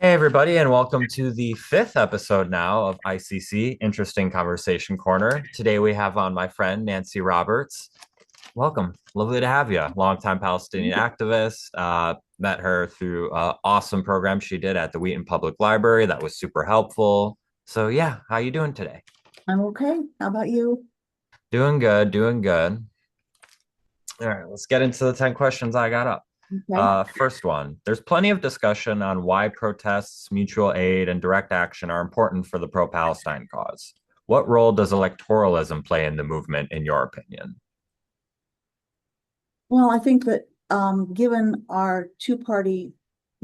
Hey, everybody, and welcome to the fifth episode now of ICC Interesting Conversation Corner. Today we have on my friend Nancy Roberts. Welcome. Lovely to have you. Longtime Palestinian activist. Met her through an awesome program she did at the Wheaton Public Library that was super helpful. So, yeah, how you doing today? I'm okay. How about you? Doing good, doing good. All right, let's get into the 10 questions I got up. Okay. First one, there's plenty of discussion on why protests, mutual aid, and direct action are important for the pro-Palestine cause. What role does electoralism play in the movement, in your opinion? Well, I think that given our two-party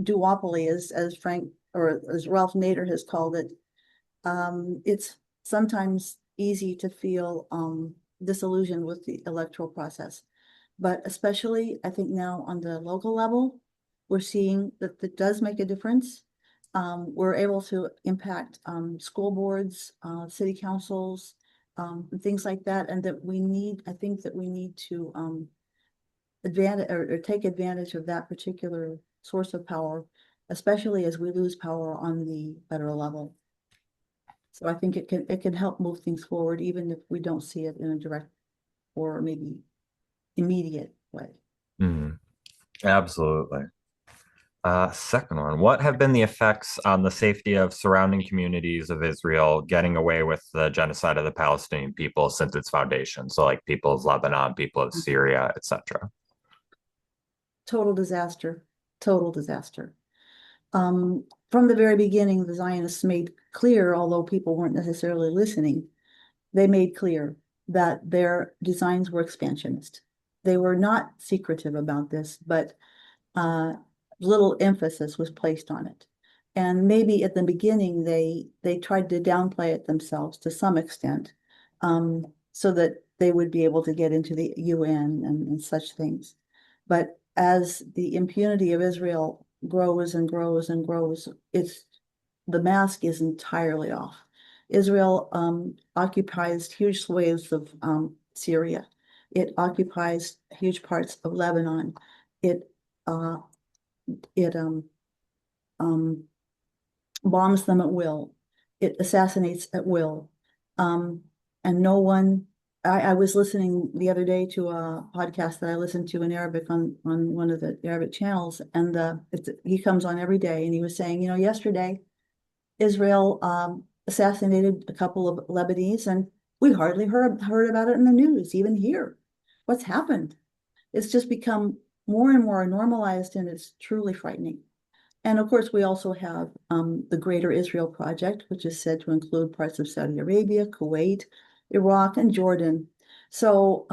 duopoly, as Frank or as Ralph Nader has called it, it's sometimes easy to feel disillusioned with the electoral process. But especially, I think now on the local level, we're seeing that it does make a difference. We're able to impact school boards, city councils, and things like that, and that I think that we need to advantage or take advantage of that particular source of power, especially as we lose power on the federal level. So I think it can help move things forward, even if we don't see it in a direct or maybe immediate way. Mhm. Absolutely. Second one, what have been the effects on the safety of surrounding communities of Israel getting away with the genocide of the Palestinian people since its foundation? So, like people of Lebanon, people of Syria, etc. Total disaster, total disaster. From the very beginning, the Zionists made clear, although people weren't necessarily listening, they made clear that their designs were expansionist. They were not secretive about this, but uh, little emphasis was placed on it. And maybe at the beginning, they tried to downplay it themselves to some extent, so that they would be able to get into the UN and such things. But as the impunity of Israel grows and grows and grows, the mask is entirely off. Israel occupies huge swathes of Syria. It occupies huge parts of Lebanon. It uh, it um, bombs them at will. It assassinates at will. Um, and no one, I was listening the other day to a podcast that I listened to in Arabic on one of the Arabic channels, and he comes on every day, and he was saying, yesterday Israel assassinated a couple of Lebanese, and we hardly heard about it in the news, even here. What's happened? It's just become more and more normalized, and it's truly frightening. And of course, we also have the Greater Israel Project, which is said to include parts of Saudi Arabia, Kuwait, Iraq, and Jordan. So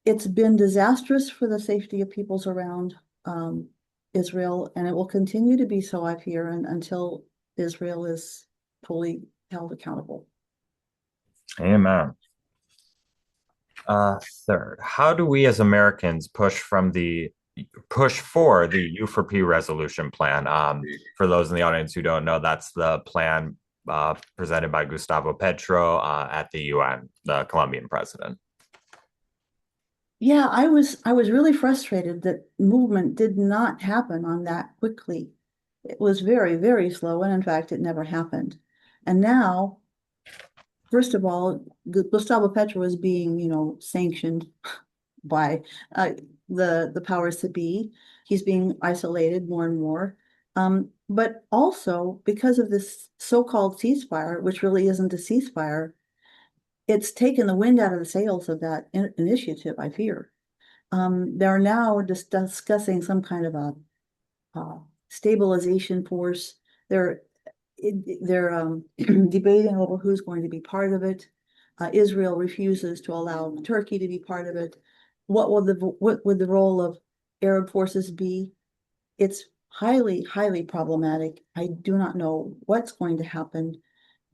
it's been disastrous for the safety of peoples around Israel, and it will continue to be so, I fear, until Israel is fully held accountable. Amen. Third, how do we as Americans push for the U4P resolution plan? For those in the audience who don't know, that's the plan presented by Gustavo Petro at the UN, the Colombian president. Yeah, I was really frustrated that movement did not happen on that quickly. It was very, very slow, and in fact, it never happened. And now, first of all, Gustavo Petro is being, sanctioned by the powers that be. He's being isolated more and more. But also because of this so-called ceasefire, which really isn't a ceasefire, it's taken the wind out of the sails of that initiative, I fear. They're now just discussing some kind of a stabilization force. They're they're debating over who's going to be part of it. Israel refuses to allow Turkey to be part of it. What would the role of Arab forces be? It's highly, highly problematic. I do not know what's going to happen.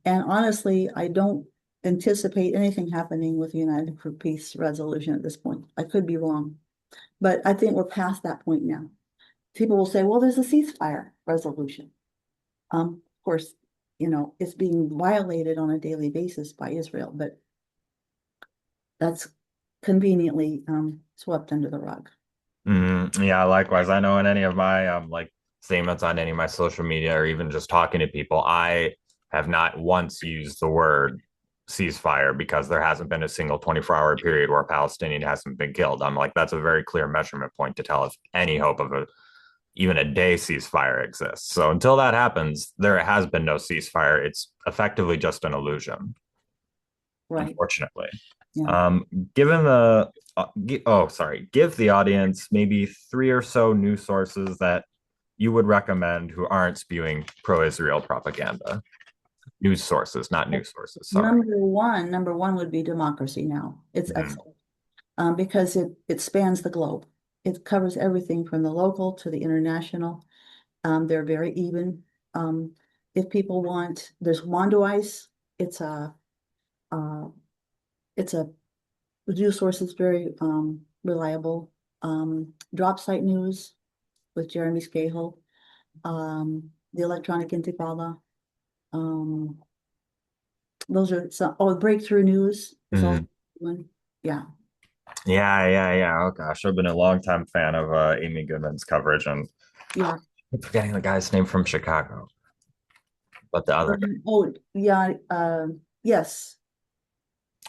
And honestly, I don't anticipate anything happening with the United for Peace resolution at this point. I could be wrong, but I think we're past that point now. People will say, well, there's a ceasefire resolution. Of course, it's being violated on a daily basis by Israel, but that's conveniently swept under the rug. Yeah, likewise. I know in any of my like statements on any of my social media or even just talking to people, I have not once used the word ceasefire because there hasn't been a single 24-hour period where a Palestinian hasn't been killed. I'm like, that's a very clear measurement point to tell if any hope of even a day ceasefire exists. So until that happens, there has been no ceasefire. It's effectively just an illusion, Right. unfortunately. Yeah. Um, given the give the audience maybe three or so news sources that you would recommend who aren't spewing pro-Israel propaganda. News sources, not news sources. Sorry. Number one would be Democracy Now! It's Mhm. excellent because it spans the globe. It covers everything from the local to the international. They're very even. Um, if people want, there's Wanderweiss. It's a uh, it's a the news source is very reliable. Drop Site News with Jeremy Scahill. The Electronic Intifada. Um, those are some. Oh, Breakthrough News is also Mhm. one. Yeah, Yeah. Oh gosh, I've been a longtime fan of Amy Goodman's coverage, and yeah. I'm forgetting the guy's name from Chicago, but the other guy. Oh, yeah. Yes.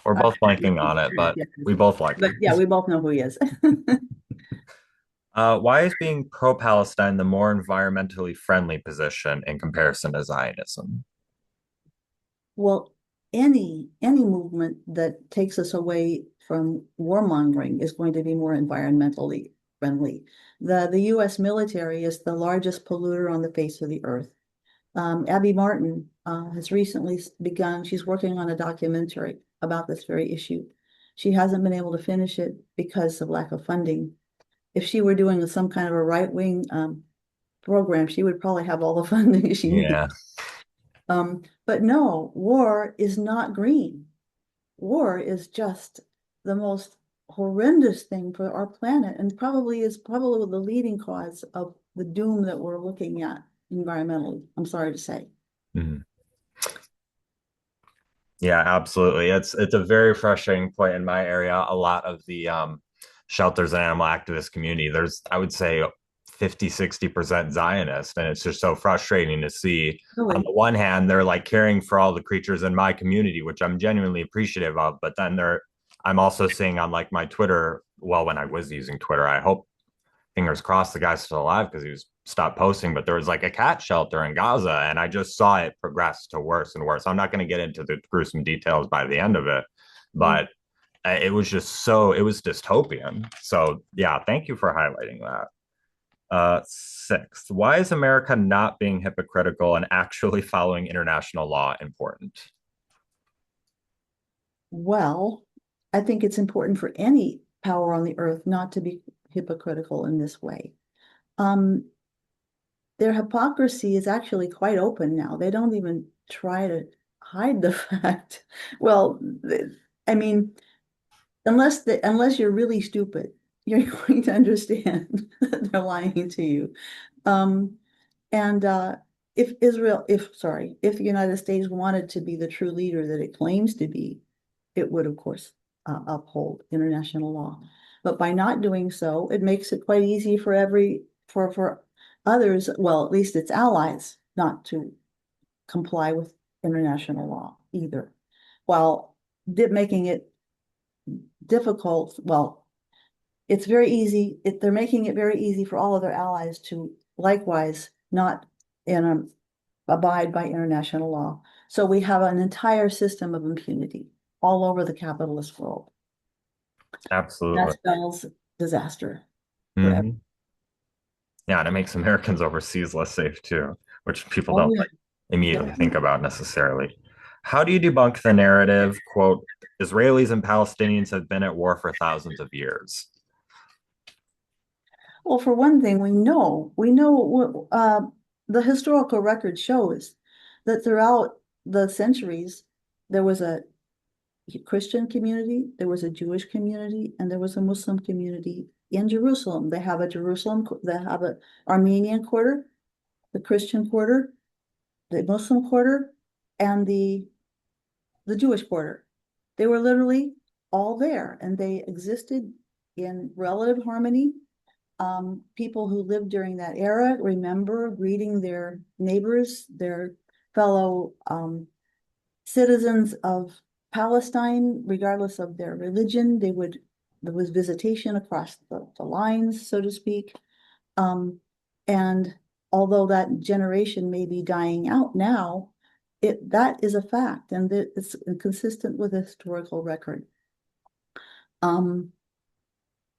We're I both forget blanking on it, but yeah. we both like But him. yeah, we both know who he is. Why is being pro-Palestine the more environmentally friendly position in comparison to Zionism? Well, any movement that takes us away from warmongering is going to be more environmentally friendly. The US military is the largest polluter on the face of the earth. Abby Martin has recently begun, she's working on a documentary about this very issue. She hasn't been able to finish it because of lack of funding. If she were doing some kind of a right-wing program, she would probably have all the funding she needs. Yeah, But no, war is not green. War is just the most horrendous thing for our planet and probably the leading cause of the doom that we're looking at environmentally. I'm sorry to say. Mhm. Yeah, absolutely. It's a very frustrating point in my area. A lot of the shelters and animal activist community, there's I would say 50-60% Zionist. And it's just so frustrating to see. On Really? the one hand, they're like caring for all the creatures in my community, which I'm genuinely appreciative of. But then I'm also seeing on like my Twitter, well, when I was using Twitter, I hope fingers crossed the guy's still alive because he was stopped posting, but there was like a cat shelter in Gaza, and I just saw it progress to worse and worse. I'm not going to get into the gruesome details by the end of it, Mm. but it was just so it was dystopian. So yeah, thank you for highlighting that. Sixth, why is America not being hypocritical and actually following international law important? Well, I think it's important for any power on the earth not to be hypocritical in this way. Um, their hypocrisy is actually quite open now. They don't even try to hide the fact. Well, I mean, unless you're really stupid, you're going to understand that they're lying to you. Um, and if the United States wanted to be the true leader that it claims to be, it would, of course, uphold international law. But by not doing so, it makes it quite easy for others, well, at least its allies, not to comply with international law either, while making it difficult. Well, it's very easy. They're making it very easy for all of their allies to likewise not in abide by international law. So we have an entire system of impunity all over the capitalist world. That Absolutely. spells disaster forever. Mm-hmm. Yeah, and it makes Americans overseas less safe too, which people Oh don't yeah, like immediately think definitely. about necessarily. How do you debunk the narrative, quote, Israelis and Palestinians have been at war for thousands of years? Well, for one thing, we know the historical record shows that throughout the centuries, there was a Christian community, there was a Jewish community, and there was a Muslim community in Jerusalem. They have a Armenian quarter, the Christian quarter, the Muslim quarter, and the Jewish quarter. They were literally all there, and they existed in relative harmony. People who lived during that era remember greeting their neighbors, their fellow citizens of Palestine, regardless of their religion. There was visitation across the lines, so to speak. And although that generation may be dying out now, that is a fact, and it's consistent with the historical record. Um,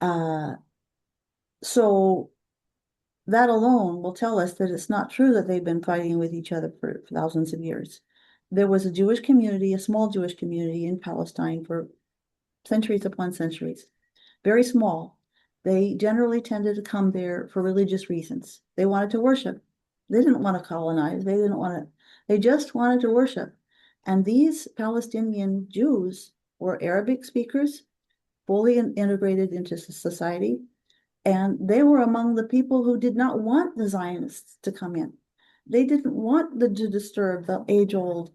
uh, so that alone will tell us that it's not true that they've been fighting with each other for thousands of years. There was a Jewish community, a small Jewish community in Palestine for centuries upon centuries, very small. They generally tended to come there for religious reasons. They wanted to worship. They didn't want to colonize. They just wanted to worship. And these Palestinian Jews were Arabic speakers, fully integrated into society. And they were among the people who did not want the Zionists to come in. They didn't want to disturb the age-old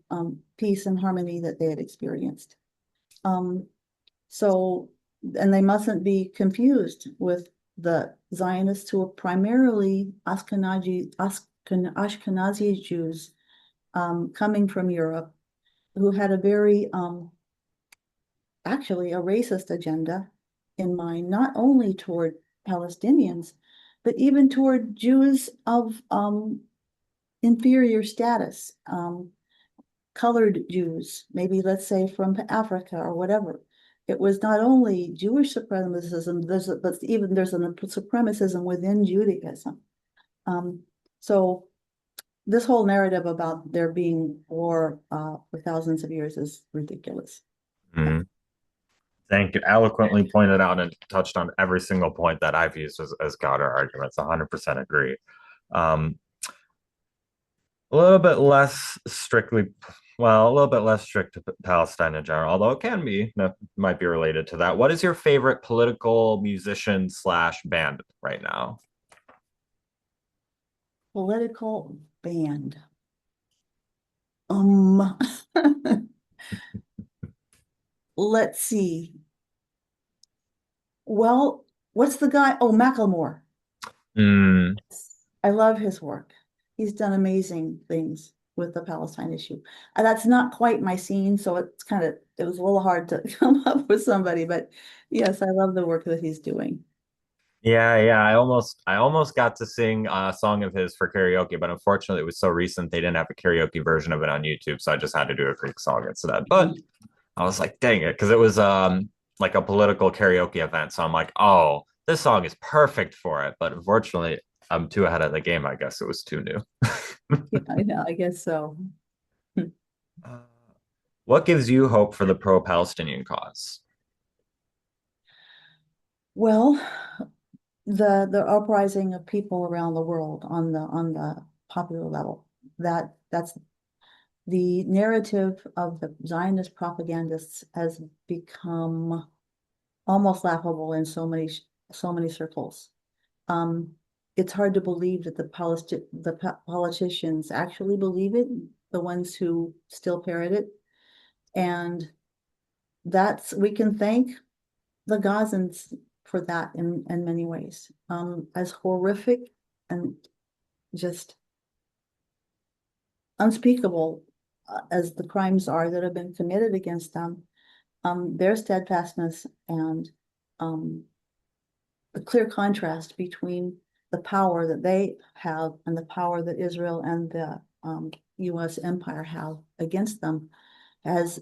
peace and harmony that they had experienced. So, and they mustn't be confused with the Zionists who are primarily Ashkenazi Jews coming from Europe, who had a very, actually a racist agenda in mind, not only toward Palestinians, but even toward Jews of inferior status, colored Jews, maybe let's say from Africa or whatever. It was not only Jewish supremacism, but even there's a supremacism within Judaism. So this whole narrative about there being war for thousands of years is ridiculous. Mhm. Thank you. Eloquently pointed out and touched on every single point that I've used as counter arguments. 100% agree. Um, a little bit less strictly, well, a little bit less strict to Palestine in general, although it can be, might be related to that. What is your favorite political musician slash band right now? Political band. Um, let's see. Well, what's the guy? Oh, Macklemore. Mm, I love his work. He's done amazing things with the Palestine issue. That's not quite my scene, so it was a little hard to come up with somebody, but yes, I love the work that he's doing. yeah. I almost got to sing a song of his for karaoke, but unfortunately, it was so recent they didn't have a karaoke version of it on YouTube, so I just had to do a Greek song instead. But I was like, dang it, because it was like a political karaoke event. So I'm like, oh, this song is perfect for it. But unfortunately, I'm too ahead of the game. I guess it was too new. Yeah, I know, I guess so. Uh, what gives you hope for the pro-Palestinian cause? Well, the uprising of people around the world on the popular level, that's the narrative of the Zionist propagandists has become almost laughable in so many circles. Um, it's hard to believe that the politicians actually believe it, the ones who still parrot it, and we can thank the Gazans for that in many ways. As horrific and just unspeakable as the crimes are that have been committed against them, their steadfastness and the clear contrast between the power that they have and the power that Israel and the US empire have against them has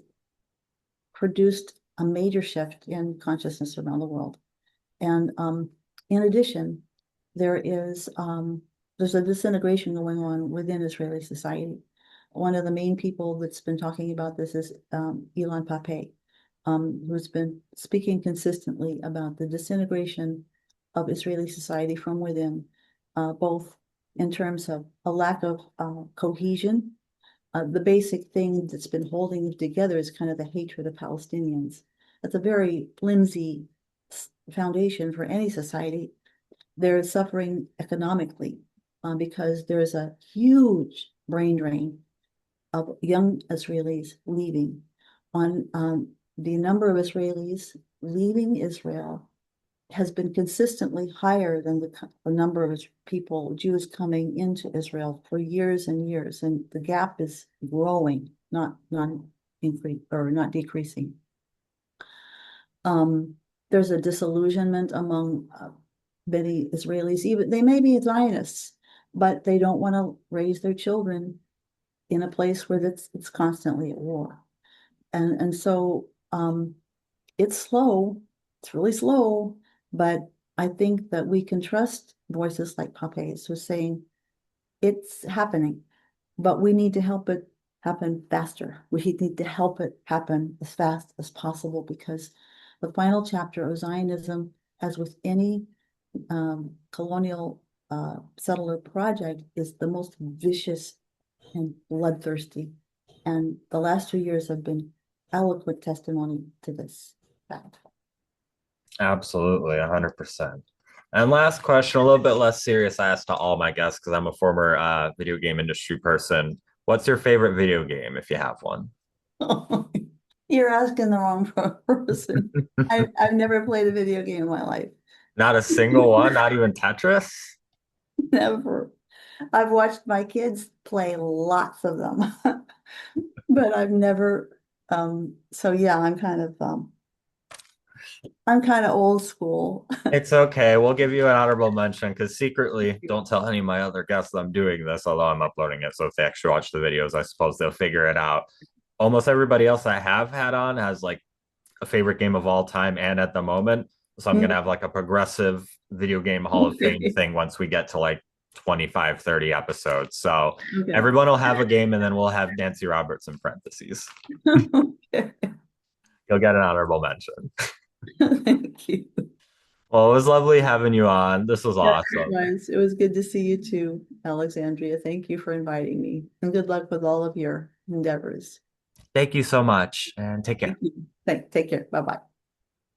produced a major shift in consciousness around the world. And in addition, there's a disintegration going on within Israeli society. One of the main people that's been talking about this is Elon Pape, who's been speaking consistently about the disintegration of Israeli society from within, both in terms of a lack of cohesion. The basic thing that's been holding them together is kind of the hatred of Palestinians. That's a very flimsy foundation for any society. They're suffering economically because there's a huge brain drain of young Israelis leaving. On the number of Israelis leaving Israel has been consistently higher than the number of people, Jews coming into Israel for years and years, and the gap is growing, not increase or not decreasing. There's a disillusionment among many Israelis. Even they may be Zionists, but they don't want to raise their children in a place where it's constantly at war, and so it's slow. It's really slow, but I think that we can trust voices like Pape's who's saying it's happening, but we need to help it happen faster. We need to help it happen as fast as possible because the final chapter of Zionism, as with any colonial settler project, is the most vicious and bloodthirsty. And the last 2 years have been eloquent testimony to this fact. Absolutely, 100%. And last question, a little bit less serious, I asked to all my guests because I'm a former video game industry person. What's your favorite video game if you have one? You're asking the wrong person. I've never played a video game in my life. Not a single one, not even Tetris? Never. I've watched my kids play lots of them, but I've never. So yeah, I'm kind of old school. It's okay. We'll give you an honorable mention because secretly, don't tell any of my other guests I'm doing this, although I'm uploading it. So if they actually watch the videos, I suppose they'll figure it out. Almost everybody else I have had on has like a favorite game of all time and at the moment. So I'm going to have like a progressive video game Hall of Fame Okay. thing once we get to like 25, 30 episodes. So Okay. everyone will have a game and then we'll have Nancy Roberts in parentheses. Okay. You'll get an honorable mention. Thank you. Well, it was lovely having you on. This was Yeah, awesome. it was good to see you too, Alexandria. Thank you for inviting me, and good luck with all of your endeavors. Thank you so much and take care. Thank you. Take care. Bye bye.